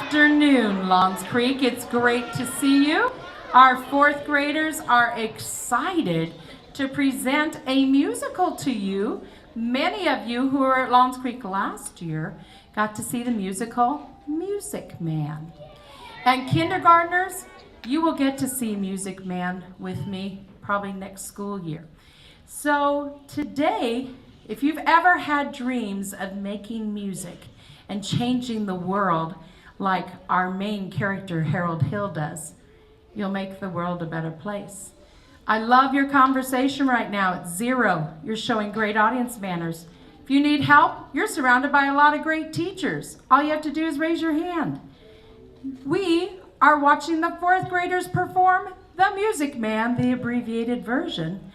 afternoon, Longs Creek. It's great to see you. Our fourth graders are excited to present a musical to you. Many of you who were at Longs Creek last year got to see the musical Music Man. And kindergartners, you will get to see Music Man with me probably next school year. So today, if you've ever had dreams of making music and changing the world like our main character Harold Hill does, you'll make the world a better place. I love your conversation right now. It's 0. You're showing great audience manners. If you need help, you're surrounded by a lot of great teachers. All you have to do is raise your hand. We are watching the 4th graders perform The Music Man, the abbreviated version.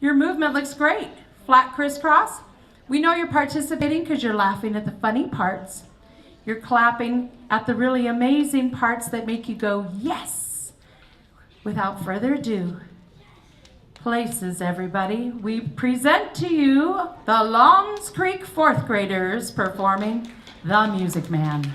Your movement looks great. Flat crisscross. We know you're participating because you're laughing at the funny parts. You're clapping at the really amazing parts that make you go, yes! Without further ado, places, everybody. We present to you the Longs Creek 4th graders performing The Music Man.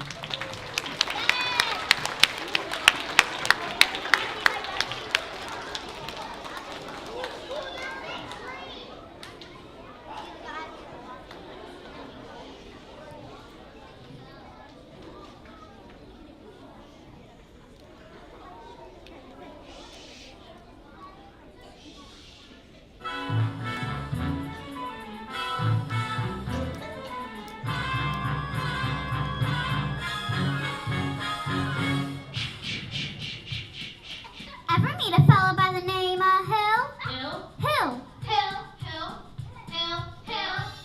Ever meet a fella by the name of Hill? Hill? Hill.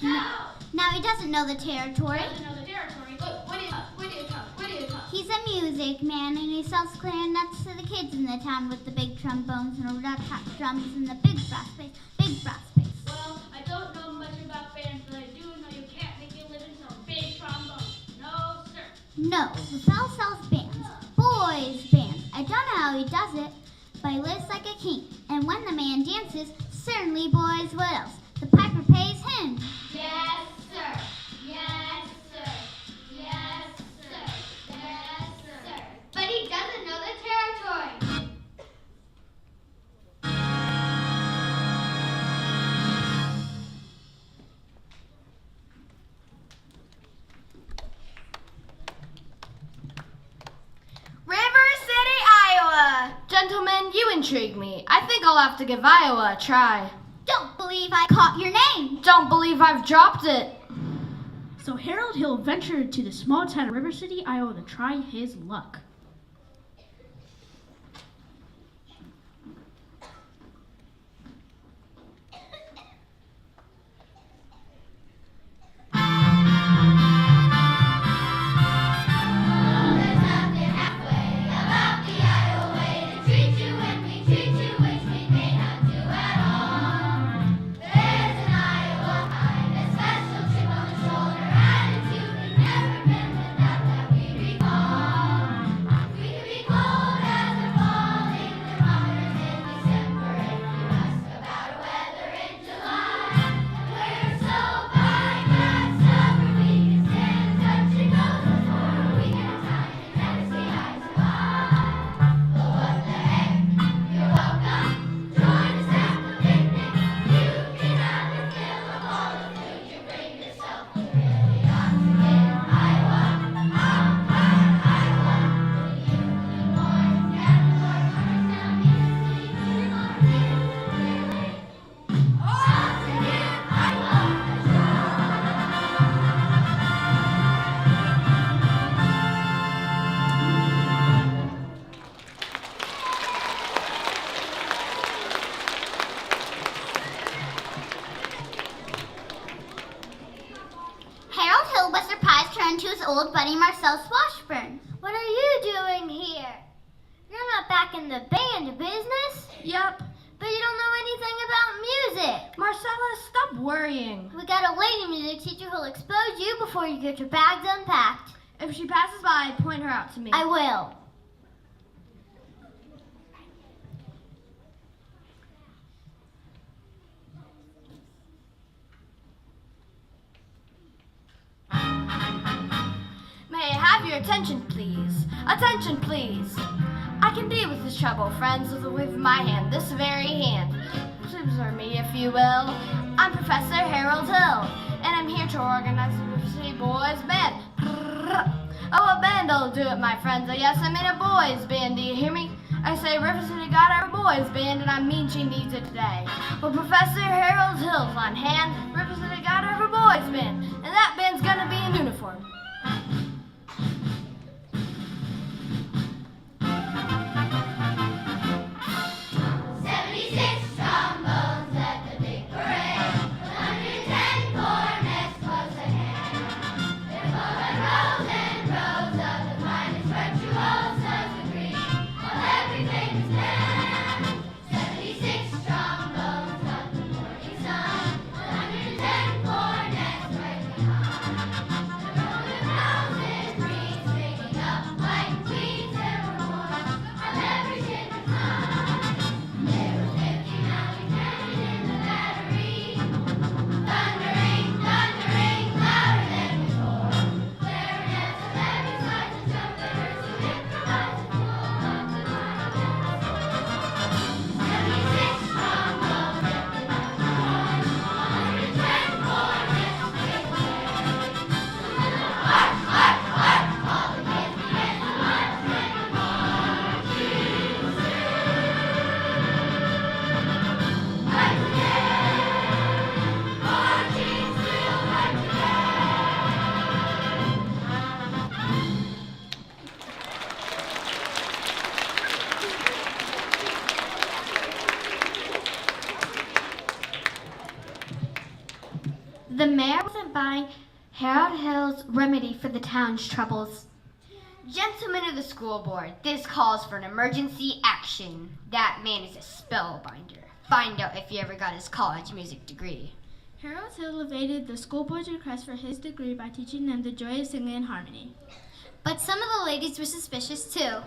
No. Now he doesn't know the territory. Doesn't know the territory. Look, where do you come? He's a music man and he sells clarinets to the kids in the town with the big trombones and rat-tat drums and the big brass bass. Well, I don't know much about bands, but I do know you can't make a living selling big trombones. No, sir. No, the fella sells bands. Boys' bands. I don't know how he does it, but he lives like a king. And when the man dances, certainly boys, what else? The piper pays him. Yes, sir. Yes, sir. Yes, sir. Yes, sir. But he doesn't know the territory. River City, Iowa! Gentlemen, you intrigue me. I think I'll have to give Iowa a try. Don't believe I caught your name. Don't believe I've dropped it. So Harold Hill ventured to the small town of River City, Iowa to try his luck. Harold Hill was surprised to run into his old buddy Marcel Swashburn. What are you doing here? You're not back in the band business? Yep. But you don't know anything about music. Marcella, stop worrying. We got a lady music teacher who'll expose you before you get your bags unpacked. If she passes by, point her out to me. I will. May I have have your attention, please. Attention, please. I can deal with this trouble, friends, with a wave of my hand, this very hand. Please observe me, if you will. I'm Professor Harold Hill, and I'm here to organize the River City Boys Band. Oh, a band'll do it, my friends. Oh, yes, I mean a boys band. Do you hear me? I say River City got our boys band, and I mean she needs it today. Well, Professor Harold Hill's on hand. River City got our boys band, and that band's gonna be in uniform. The mayor wasn't buying Harold Hill's remedy for the town's troubles. Gentlemen of the school board, this calls for an emergency action. That man is a spellbinder. Find out if he ever got his college music degree. Harold Hill evaded the school board's request for his degree by teaching them the joy of singing in harmony. But some of the ladies were suspicious too.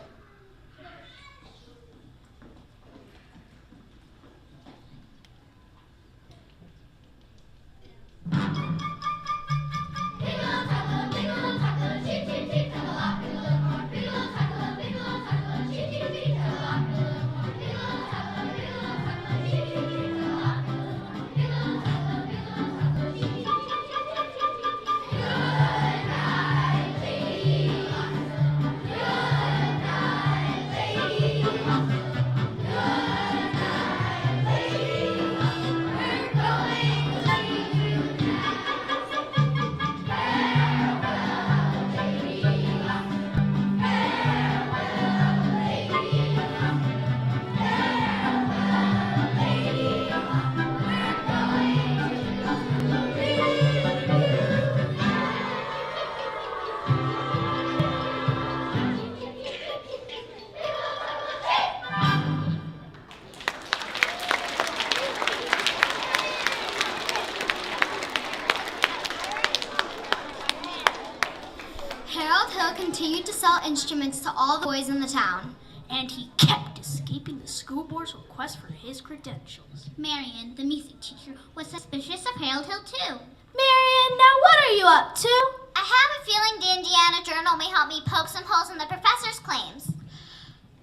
Harold Hill continued to sell instruments to all the boys in the town. And he kept escaping the school board's request for his credentials. Marion, the music teacher, was suspicious of Harold Hill too. Marion, now what are you up to? I have a feeling the Indiana Journal may help me poke some holes in the professor's claims.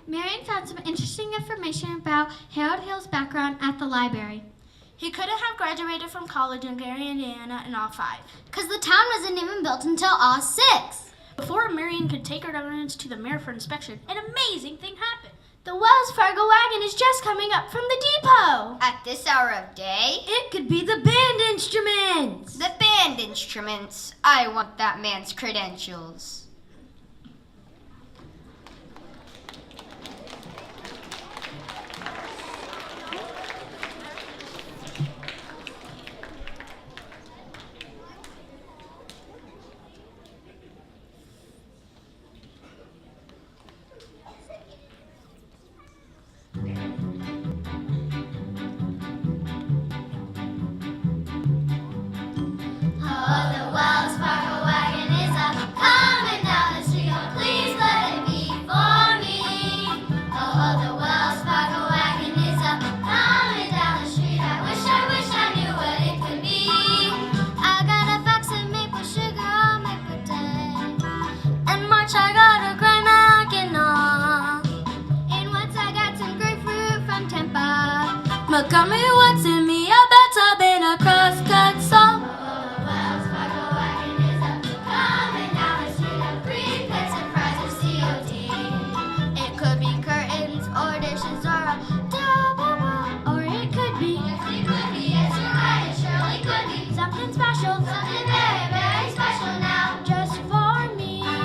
Marion found some interesting information about Harold Hill's background at the library. He couldn't have graduated from college in Gary, Indiana in '05. Because the town wasn't even built until '06. Before Marion could take her evidence to the mayor for inspection, an amazing thing happened. The Wells Fargo wagon is just coming up from the depot. At this hour of day? It could be the band instruments. The band instruments. I want that man's credentials. Oh, the Wells Fargo wagon is a coming Montgomery wanted me, I bet I've been a cross-cut song. It could be curtains or dishes or a double wall, or it could be. Yes, it could be. Yes, you're right. It surely could be something special, something very, very special now, just for me. Oh,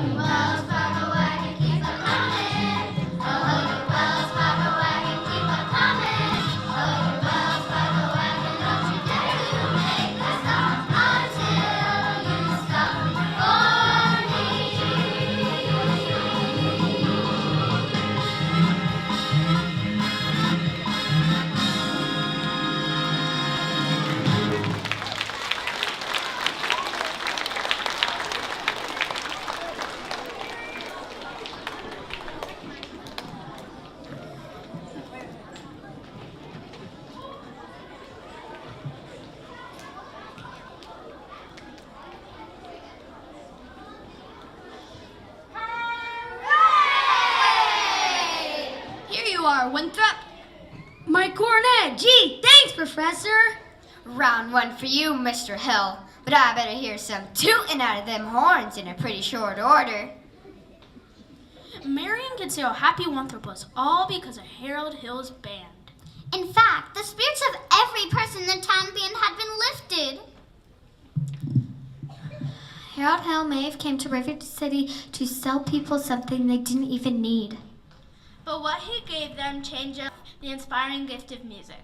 you Wells Fargo wagon, keep on coming. Oh, you Wells Fargo wagon, keep on coming. Oh, you Wells Fargo wagon, don't you dare to make a stop until you stop for me. Here you are, Winthrop. My cornet. Gee, thanks, Professor. Round one for you, Mr. Hill. But I better hear some tootin' out of them horns in a pretty short order. Marion could say how happy Winthrop was, all because of Harold Hill's band. In fact, the spirits of every person in the town band had been lifted. Harold Hill may have came to River City to sell people something they didn't even need. But what he gave them changed the inspiring gift of music.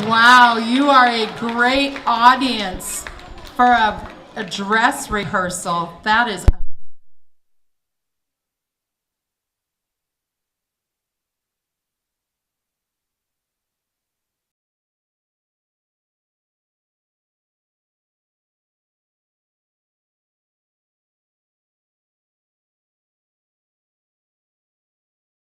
Wow, you are a great audience for a dress rehearsal. That is